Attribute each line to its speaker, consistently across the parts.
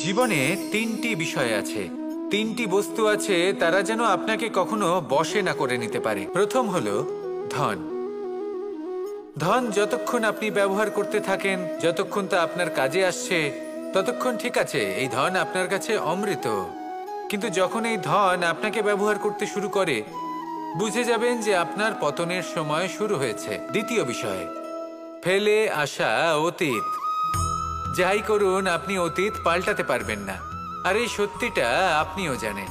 Speaker 1: জীবনে তিনটি বিষয় আছে, তিনটি বস্তু আছে, তারা যেন আপনাকে কখনো বশে না করে নিতে পারে। প্রথম হলো ধন। ধন যতক্ষণ আপনি ব্যবহার করতে থাকেন, যতক্ষণ তা আপনার কাজে আসছে, ততক্ষণ ঠিক আছে, এই ধন আপনার কাছে অমৃত। কিন্তু যখন এই ধন আপনাকে ব্যবহার করতে শুরু করে, বুঝে যাবেন যে আপনার পতনের সময় শুরু হয়েছে। দ্বিতীয় বিষয়, ফেলে আসা অতীত। যাই করুন, আপনি অতীত পাল্টাতে পারবেন না, আর এই সত্যিটা আপনিও জানেন।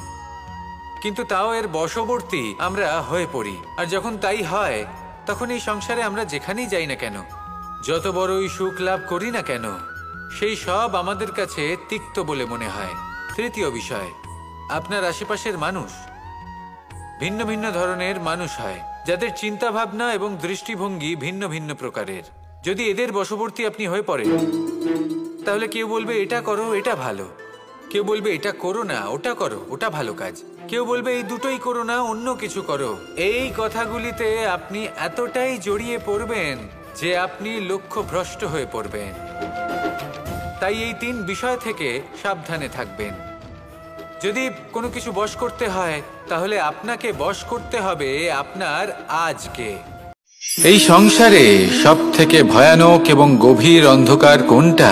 Speaker 1: কিন্তু তাও এর বশবর্তী আমরা হয়ে পড়ি, আর যখন তাই হয়, তখন এই সংসারে আমরা যেখানেই যাই না কেন, যত বড়ই সুখ লাভ করি না কেন, সেই সব আমাদের কাছে তিক্ত বলে মনে হয়। তৃতীয় বিষয়, আপনার আশেপাশের মানুষ ভিন্ন ভিন্ন ধরনের মানুষ হয়, যাদের চিন্তা ভাবনা এবং দৃষ্টিভঙ্গি ভিন্ন ভিন্ন প্রকারের। যদি এদের বশবর্তী আপনি হয়ে পড়েন, তাহলে কেউ বলবে এটা করো, এটা ভালো, কেউ বলবে এটা করো না, ওটা করো, ওটা ভালো কাজ, কেউ বলবে এই দুটোই করো না, অন্য কিছু করো। এই কথাগুলিতে আপনি এতটাই জড়িয়ে পড়বেন যে আপনি লক্ষ্যভ্রষ্ট হয়ে পড়বেন। তাই এই তিন বিষয় থেকে সাবধানে থাকবেন। যদি কোনো কিছু বশ করতে হয়, তাহলে আপনাকে বশ করতে হবে আপনার আজকে। এই সংসারে সব থেকে ভয়ানক এবং গভীর অন্ধকার কোনটা?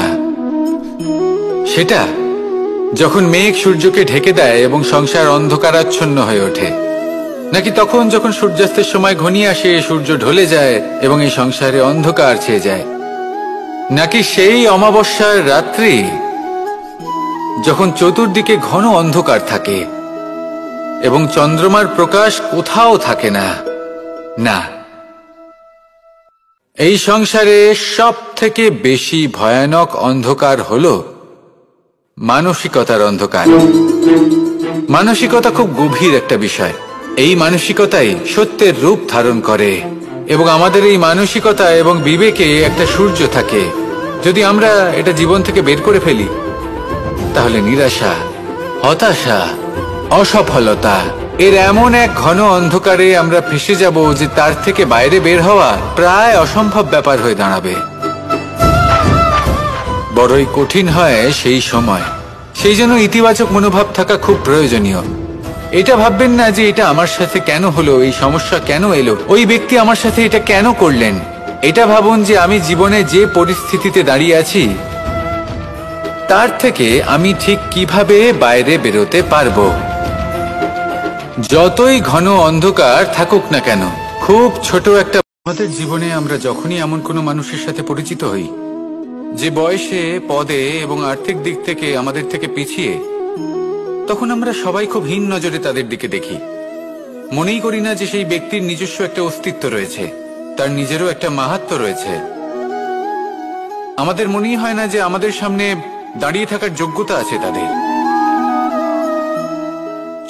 Speaker 1: সেটা যখন মেঘ সূর্যকে ঢেকে দেয় এবং সংসার অন্ধকারাচ্ছন্ন হয়ে ওঠে, নাকি তখন যখন সূর্যাস্তের সময় ঘনিয়ে আসে, সূর্য ঢলে যায় এবং এই সংসারে অন্ধকার ছেয়ে যায়, নাকি সেই অমাবস্যার রাত্রি যখন চতুর্দিকে ঘন অন্ধকার থাকে এবং চন্দ্রমার প্রকাশ কোথাও থাকে না? না, এই সংসারে সব থেকে বেশি ভয়ানক অন্ধকার হলো মানসিকতার অন্ধকার। মানসিকতা খুব গভীর একটা বিষয়। এই মানসিকতাই সত্যের রূপ ধারণ করে, এবং আমাদের এই মানসিকতা এবং বিবেকে একটা সূর্য থাকে। যদি আমরা এটা জীবন থেকে বের করে ফেলি, তাহলে নিরাশা, হতাশা, অসফলতা এর এমন এক ঘন অন্ধকারে আমরা ফেসে যাব যে তার থেকে বাইরে বের হওয়া প্রায় অসম্ভব ব্যাপার হয়ে দাঁড়াবে। বড়ই কঠিন হয় সেই সময়। সেই জন্য ইতিবাচক মনোভাব থাকা খুব প্রয়োজনীয়। এটা ভাববেন না যে এটা আমার সাথে কেন হলো, এই সমস্যা কেন এলো, ওই ব্যক্তি আমার সাথে এটা কেন করলেন। এটা ভাবুন যে আমি জীবনে যে পরিস্থিতিতে দাঁড়িয়ে আছি, তার থেকে আমি ঠিক কিভাবে বাইরে বেরোতে পারবো। যতই ঘন অন্ধকার থাকুক না কেন, খুব ছোট একটা আমাদের জীবনে আমরা যখনই এমন কোনো মানুষের সাথে পরিচিত হই যে বয়সে, পদে এবং আর্থিক দিক থেকে আমাদের থেকে পিছিয়ে, তখন আমরা সবাই খুব হীন নজরে তাদের দিকে দেখি। মনেই করি না যে সেই ব্যক্তির নিজস্ব একটা অস্তিত্ব রয়েছে, তার নিজেরও একটা মাহাত্ম্য রয়েছে। আমাদের মনেই হয় না যে আমাদের সামনে দাঁড়িয়ে থাকার যোগ্যতা আছে তাদের।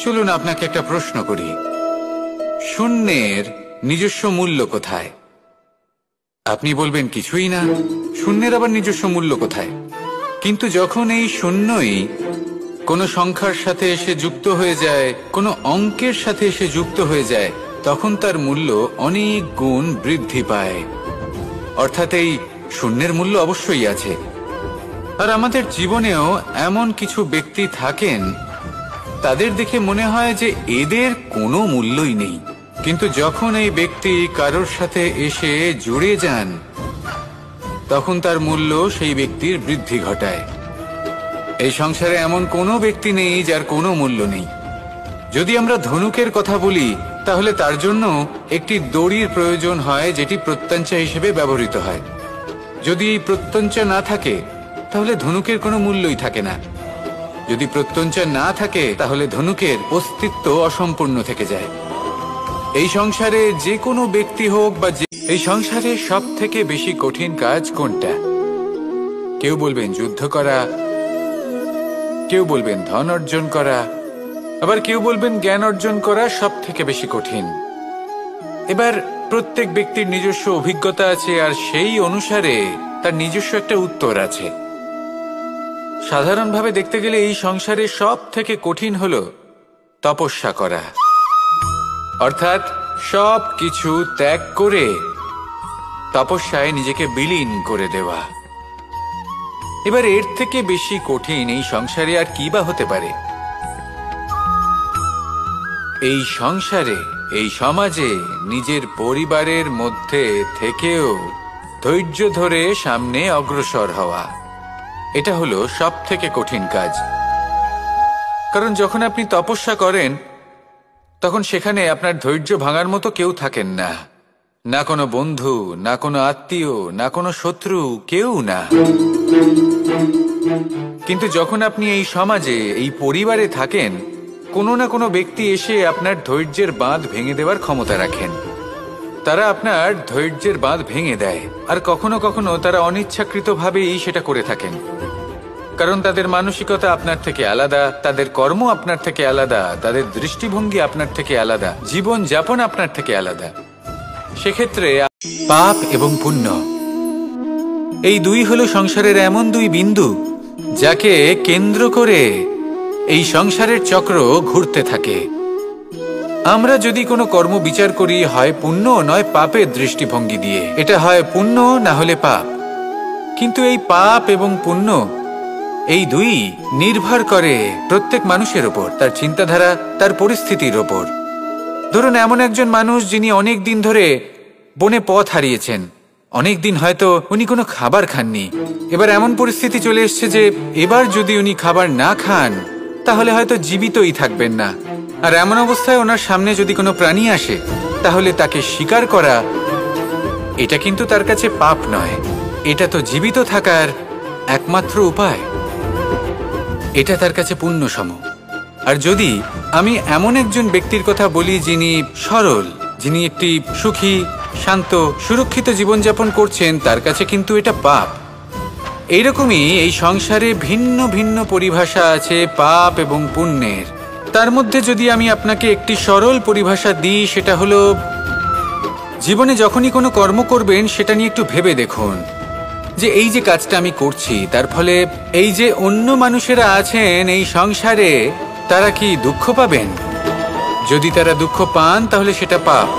Speaker 1: চলুন আপনাকে একটা প্রশ্ন করি, শূন্যের নিজস্ব মূল্য কোথায়? আপনি বলবেন কিছুই না। শূন্যের আবার নিজস্ব মূল্য কোথায়? কিন্তু যখন এই শূন্যই কোনো সংখ্যার সাথে এসে যুক্ত হয়ে যায়, কোনো অঙ্কের সাথে এসে যুক্ত হয়ে যায়, তখন তার মূল্য অনেক গুণ বৃদ্ধি পায়। অর্থাৎ এই শূন্যের মূল্য অবশ্যই আছে। আর আমাদের জীবনেও এমন কিছু ব্যক্তি থাকেন, তাদের দেখে মনে হয় যে এদের কোনো মূল্যই নেই। কিন্তু যখন এই ব্যক্তি কারোর সাথে এসে জুড়ে যান, তখন তার মূল্য সেই ব্যক্তির বৃদ্ধি ঘটায়। এই সংসারে এমন কোনো ব্যক্তি নেই যার কোনো মূল্য নেই। যদি আমরা ধনুকের কথা বলি, তাহলে তার জন্য একটি দড়ির প্রয়োজন হয়, যেটি প্রত্যঞ্চা হিসেবে ব্যবহৃত হয়। যদি এই প্রত্যঞ্চা না থাকে, তাহলে ধনুকের কোনো মূল্যই থাকে না। যদি প্রত্যঞ্চা না থাকে, তাহলে ধনুকের অস্তিত্ব অসম্পূর্ণ থেকে যায়। এই সংসারে যে কোনো ব্যক্তি হোক বা এই সংসারে সব থেকে বেশি কঠিন কাজ কোনটা? কেউ বলবেন যুদ্ধ করা, কেউ বলবেন ধন অর্জন করা, আবার কেউ বলবেন জ্ঞান অর্জন করা সব থেকে বেশি কঠিন। এবার প্রত্যেক ব্যক্তির নিজস্ব অভিজ্ঞতা আছে, আর সেই অনুসারে তার নিজস্ব একটা উত্তর আছে। সাধারণভাবে দেখতে গেলে এই সংসারে সব থেকে কঠিন হলো তপস্যা করা, অর্থাৎ সব কিছু ত্যাগ করে তপস্যায় নিজেকে বিলীন করে দেওয়া। এবার এর থেকে বেশি কঠিন এই সংসারে আর কি বা হতে পারে? এই সংসারে, এই সমাজে, নিজের পরিবারের মধ্যে থেকেও ধৈর্য ধরে সামনে অগ্রসর হওয়া, এটা হলো সব থেকে কঠিন কাজ। কারণ যখন আপনি তপস্যা করেন তখন সেখানে আপনার ধৈর্য ভাঙার মতো কেউ থাকেন না, না কোনো বন্ধু, না কোনো আত্মীয়, না কোনো শত্রু, কেউ না। কিন্তু যখন আপনি এই সমাজে, এই পরিবারে থাকেন, কোনো না কোনো ব্যক্তি এসে আপনার ধৈর্যের বাঁধ ভেঙে দেওয়ার ক্ষমতা রাখেন। তারা আপনার ধৈর্যের বাঁধ ভেঙে দেয়, আর কখনো কখনো তারা অনিচ্ছাকৃতভাবেই সেটা করে থাকেন। কারণ তাদের মানসিকতা আপনার থেকে আলাদা, তাদের কর্ম আপনার থেকে আলাদা, তাদের দৃষ্টিভঙ্গি আপনার থেকে আলাদা, জীবন যাপন আপনার থেকে আলাদা। সেক্ষেত্রে পাপ এবং পুণ্য, এই দুই হলো সংসারের এমন দুই বিন্দু যাকে কেন্দ্র করে এই সংসারের চক্র ঘুরতে থাকে। আমরা যদি কোনো কর্ম বিচার করি, হয় পুণ্য নয় পাপের দৃষ্টিভঙ্গি দিয়ে, এটা হয় পুণ্য না হলে পাপ। কিন্তু এই পাপ এবং পুণ্য, এই দুই নির্ভর করে প্রত্যেক মানুষের ওপর, তার চিন্তাধারা, তার পরিস্থিতির ওপর। ধরুন এমন একজন মানুষ যিনি অনেক দিন ধরে বনে পথ হারিয়েছেন, অনেক দিন হয়তো উনি কোনো খাবার খাননি। এবার এমন পরিস্থিতি চলে এসছে যে এবার যদি উনি খাবার না খান তাহলে হয়তো জীবিতই থাকবেন না। আর এমন অবস্থায় ওনার সামনে যদি কোনো প্রাণী আসে তাহলে তাকে শিকার করা, এটা কিন্তু তার কাছে পাপ নয়, এটা তো জীবিত থাকার একমাত্র উপায়। এটা তার কাছে পুণ্যসম। আর যদি আমি এমন একজন ব্যক্তির কথা বলি যিনি সরল, যিনি একটি সুখী, শান্ত, সুরক্ষিত জীবনযাপন করছেন, তার কাছে কিন্তু এটা পাপ। এইরকমই এই সংসারে ভিন্ন ভিন্ন পরিভাষা আছে পাপ এবং পুণ্যের। তার মধ্যে যদি আমি আপনাকে একটি সরল পরিভাষা দিই, সেটা হলো, জীবনে যখনই কোনো কর্ম করবেন সেটা নিয়ে একটু ভেবে দেখুন যে এই যে কাজটা আমি করছি তার ফলে এই যে অন্য মানুষেরা আছেন এই সংসারে, তারা কি দুঃখ পাবেন? যদি তারা দুঃখ পান তাহলে সেটা পাপ।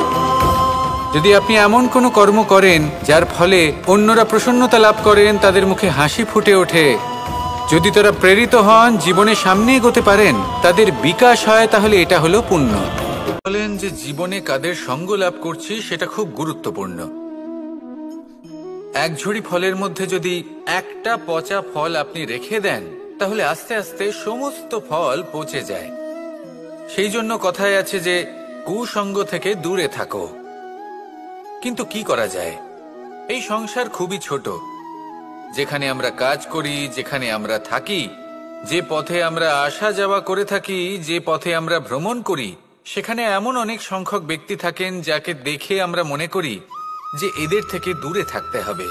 Speaker 1: যদি আপনি এমন কোনো কর্ম করেন যার ফলে অন্যরা প্রসন্নতা লাভ করেন, তাদের মুখে হাসি ফুটে ওঠে, যদি তারা প্রেরিত হন, জীবনে সামনে এগোতে পারেন, তাদের বিকাশ হয়, তাহলে এটা হলো পুণ্য। বলেন যে জীবনে কাদের সঙ্গ লাভ করছি সেটা খুব গুরুত্বপূর্ণ। এক ঝুড়ি ফলের মধ্যে যদি একটা পচা ফল আপনি রেখে দেন তাহলে আস্তে আস্তে সমস্ত ফল পচে যায়। সেই জন্য কথায় আছে যে কুসঙ্গ থেকে দূরে থাকো। কিন্তু কি করা যায়? এই সংসার খুবই ছোট, যেখানে আমরা কাজ করি, যেখানে আমরা থাকি, যে পথে আমরা আসা যাওয়া করে থাকি, যে পথে আমরা ভ্রমণ করি, সেখানে এমন অনেক সংখ্যক ব্যক্তি থাকেন যাকে দেখে আমরা মনে করি যে এদের থেকে দূরে থাকতে হবে।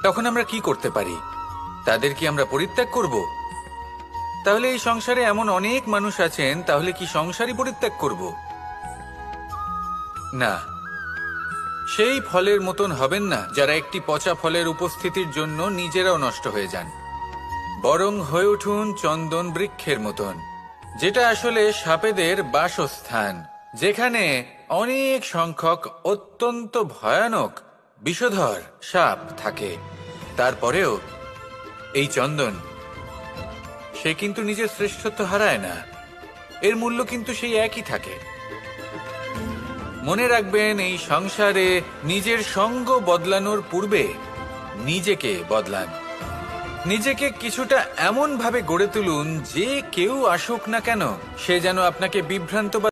Speaker 1: তখন আমরা কি করতে পারি? তাদের কি আমরা পরিত্যাগ করব? তাহলে এই সংসারে এমন অনেক মানুষ আছেন, তাহলে কি সংসারই পরিত্যাগ করব? না, সেই ফলের মতন হবেন না যারা একটি পচা ফলের উপস্থিতির জন্য নিজেরাও নষ্ট হয়ে যান। বরং হয়ে উঠুন চন্দন বৃক্ষের মতন, যেটা আসলে সাপেদের বাসস্থান, যেখানে অনেক সংখ্যক অত্যন্ত ভয়ানক বিষধর সাপ থাকে। তারপরেও এই চন্দন, সে কিন্তু নিজের শ্রেষ্ঠত্ব হারায় না, এর মূল্য কিন্তু সেই একই থাকে। মনে রাখবেন, এই সংসারে নিজের সঙ্গ বদলানোর পূর্বে নিজেকে বদলান। নিজেকে কিছুটা এমন ভাবে গড়ে তুলুন যে কেউ আসুক না কেন সে যেন আপনাকে বিভ্রান্ত বা